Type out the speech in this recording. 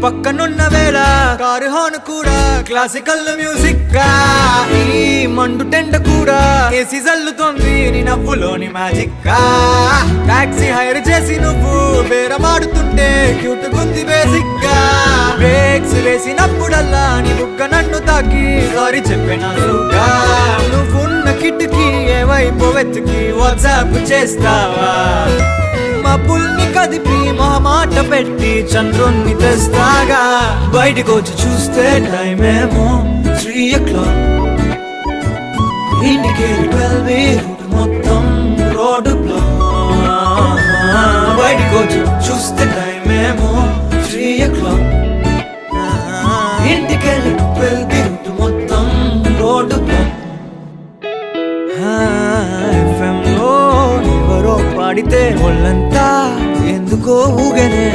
పక్కనున్న వేళ car horn కూడా క్లాసికల్ మ్యూజిక్ గా ఈ మండు టెండ కూడా ఏసీ జల్లుతోంది నీ నవ్వులోని మ్యాజిక్ గా టాక్సీ హైర్ చేసి నువ్వు బేరమాడుతుంటే క్యూట్ గుంది బేసిక్ గా బ్రేక్స్ వేసినప్పుడల్లా నీ బుగ్గ నన్ను తాకి సారీ చెప్పినానుగా నువ్వున్న కిటికీ ఏవైపు వెతికి వాట్సాప్ చేస్తావా మబ్బుల్ని కదిపి మొహమాట పెట్టి చంద్రుణ్ణి తెస్తాగా బయటకు వచ్చి చూస్తే టైం ఏమో 3 o'clock ఇంటికేరి 12 రూట్ మొత్తం రోడ్డు బ్లాక్ బయటకు వచ్చి చూస్తే టైం ఏమో 3 o'clock ఇంటికెళ్ళి 12 రూట్ మొత్తం రోడ్డు బ్లాక్ FM లో ఎవరో పాడితే ఒళ్ళంతా ఎందుకో ఊగనే